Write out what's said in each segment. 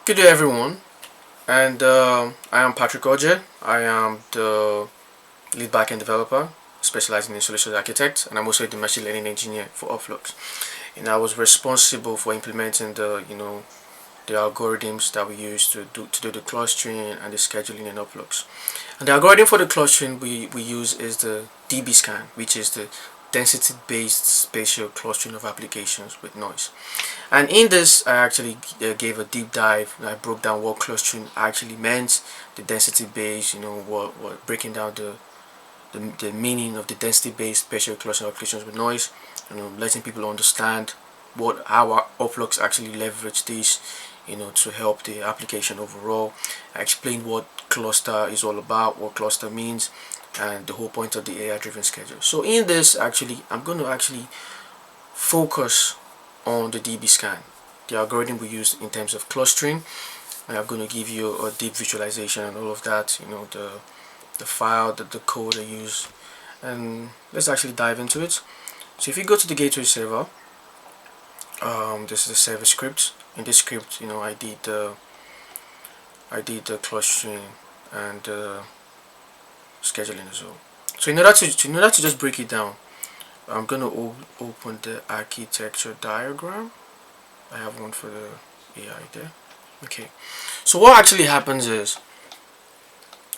Good day, everyone, and I am Patrick Oje. I am the lead backend developer specializing in solutions architect, and I'm also the machine learning engineer for Upflux. And I was responsible for implementing the algorithms that we use to do the clustering and the scheduling in Upflux. And the algorithm for the clustering we use is the DBSCAN, which is the density-based spatial clustering of applications with noise. And in this, I actually gave a deep dive. I broke down what clustering actually meant, the density based, what breaking down the meaning of the density based spatial clustering applications with noise, letting people understand how our Upflux actually leverage this, to help the application overall. I explained what cluster is all about, what cluster means, and the whole point of the AI driven schedule. So in this, actually, I'm going to actually focus on the DBSCAN, the algorithm we use in terms of clustering. And I'm going to give you a deep visualization and all of that, the file, the code I use, and let's actually dive into it. So if you go to the gateway server, this is the server script. In this script, I did the clustering and scheduling as well. So in order to just break it down, I'm gonna open the architecture diagram. I have one for the AI there. Okay, so what actually happens is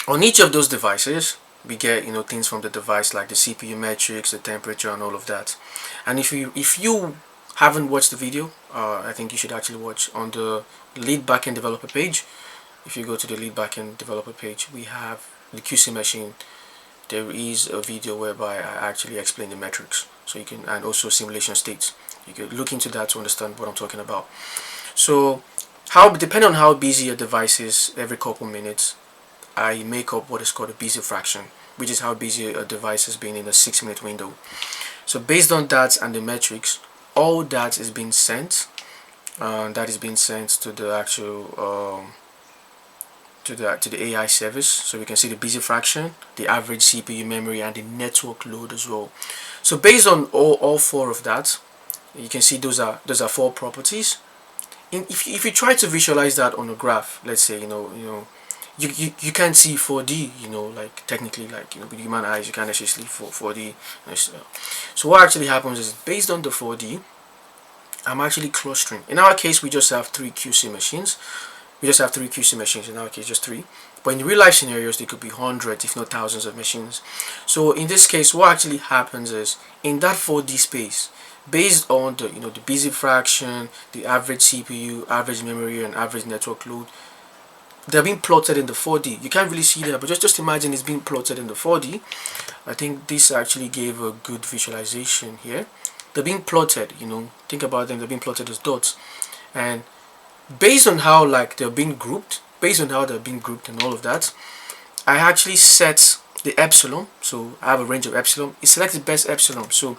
on each of those devices we get things from the device like the CPU metrics, the temperature, and all of that. And if you haven't watched the video, I think you should actually watch on the lead backend developer page. If you go to the lead backend developer page, we have the QC machine. There is a video whereby I actually explain the metrics, so you can, and also simulation states. You can look into that to understand what I'm talking about. So depending on how busy your device is, every couple minutes I make up what is called a busy fraction, which is how busy a device has been in a 6-minute window. So based on that and the metrics, all that is being sent, to the actual to the AI service. So we can see the busy fraction, the average CPU memory, and the network load as well. So based on all four of that, you can see those are four properties. If you try to visualize that on a graph, let's say you can't see 4D, like technically, like with human eyes you can't actually see 4D. So what actually happens is, based on the 4D, I'm actually clustering. In our case, we just have three QC machines. In our case, just three. But in real life scenarios, there could be hundreds, if not thousands of machines. So in this case, what actually happens is, in that 4D space, based on the busy fraction, the average CPU, average memory, and average network load, they're being plotted in the 4D. You can't really see that, but just imagine it's being plotted in the 4D. I think this actually gave a good visualization here. They're being plotted, think about them, they're being plotted as dots. And based on how they're being grouped, and all of that, I actually set the epsilon. So I have a range of epsilon. It selects the best epsilon. So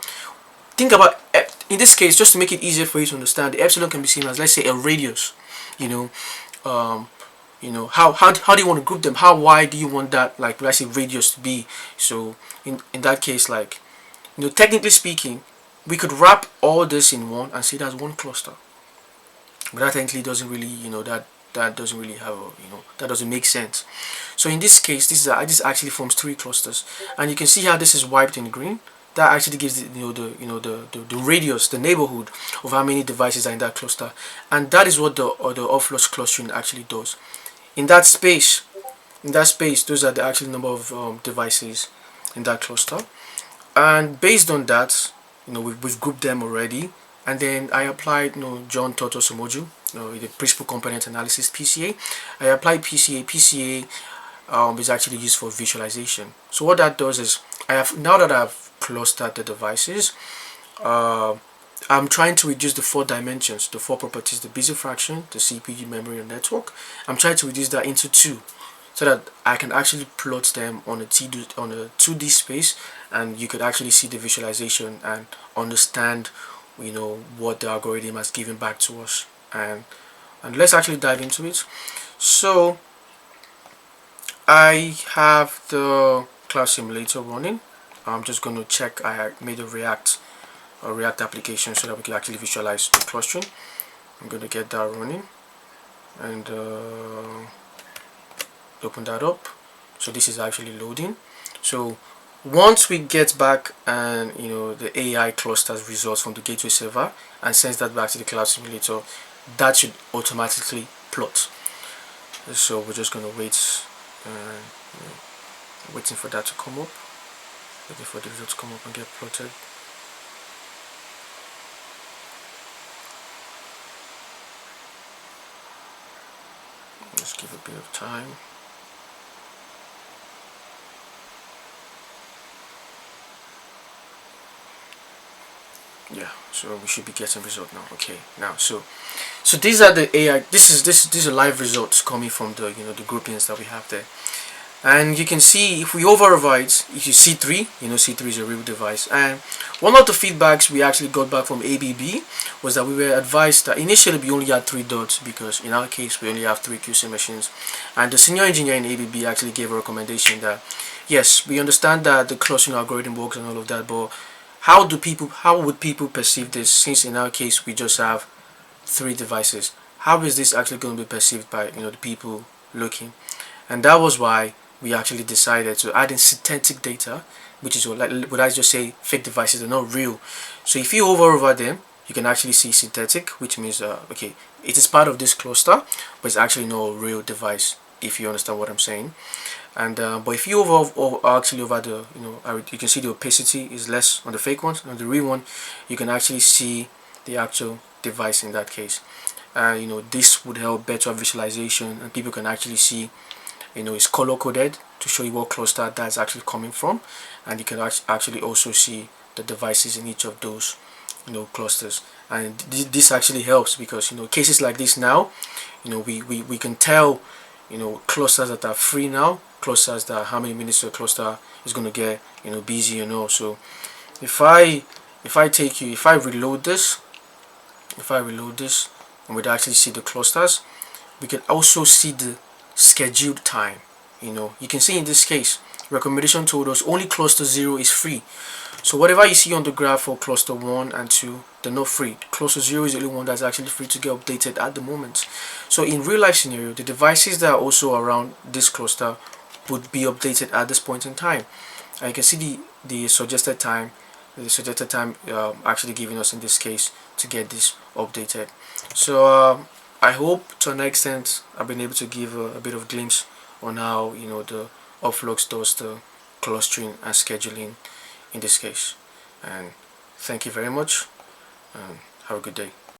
think about, in this case, just to make it easier for you to understand, the epsilon can be seen as, let's say, a radius. How do you want to group them? How wide do you want that, let's say, radius to be? So in that case, technically speaking, we could wrap all this in one and see that's one cluster. But that technically doesn't really, that doesn't really have that doesn't make sense. So in this case, this actually forms three clusters, and you can see how this is wiped in green. That actually gives the radius, the neighborhood of how many devices are in that cluster, and that is what the Upflux clustering actually does. In that space, those are the actual number of devices in that cluster, and based on that, we've grouped them already. And then I applied John Toto Somoju, the principal component analysis, PCA. I applied PCA. PCA is actually used for visualization. So what that does is, now that I've clustered the devices, I'm trying to reduce the four dimensions, the four properties, the busy fraction, the CPU, memory, and network. I'm trying to reduce that into two, so that I can actually plot them on a 2D space, and you could actually see the visualization and understand what the algorithm has given back to us. And let's actually dive into it. So I have the class simulator running. I'm just going to check. I made a React application so that we can actually visualize the clustering. I'm going to get that running. and open that up. So this is actually loading. So once we get back and the AI clusters results from the gateway server and sends that back to the cloud simulator, that should automatically plot. So we're just gonna wait, waiting for that to come up, waiting for the results to come up and get plotted. Just give a bit of time. Yeah, so we should be getting result now. Okay, now so these are the AI. These are live results coming from the the groupings that we have there. And you can see if we override, if you C3, C3 is a real device. And one of the feedbacks we actually got back from ABB was that we were advised that initially we only had 3 dots because in our case we only have 3 QC machines. And the senior engineer in ABB actually gave a recommendation that yes, we understand that the clustering algorithm works and all of that, but how would people perceive this, since in our case we just have 3 devices? How is this actually going to be perceived by the people looking? And that was why we actually decided to add in synthetic data, which is what I just say, fake devices are not real. So if you hover over them, you can actually see synthetic, which means okay, it is part of this cluster, but it's actually not a real device, if you understand what I'm saying. And but if you actually over the you can see the opacity is less on the fake ones. On the real one, you can actually see the actual device in that case. And this would help better visualization, and people can actually see it's color coded to show you what cluster that's actually coming from, and you can actually also see the devices in each of those clusters. And this actually helps because cases like this now, we can tell clusters that are free now, clusters that how many minutes a cluster is going to get busy. So if I reload this, and we'd actually see the clusters, we can also see the scheduled time. You can see in this case recommendation told us only cluster 0 is free. So whatever you see on the graph for cluster 1 and 2, they're not free. Cluster 0 is the only one that's actually free to get updated at the moment. So in real life scenario, the devices that are also around this cluster would be updated at this point in time. And you can see the suggested time actually giving us in this case to get this updated. So I hope to an extent I've been able to give a bit of glimpse on how the Upflux does the clustering and scheduling in this case. And thank you very much, and have a good day.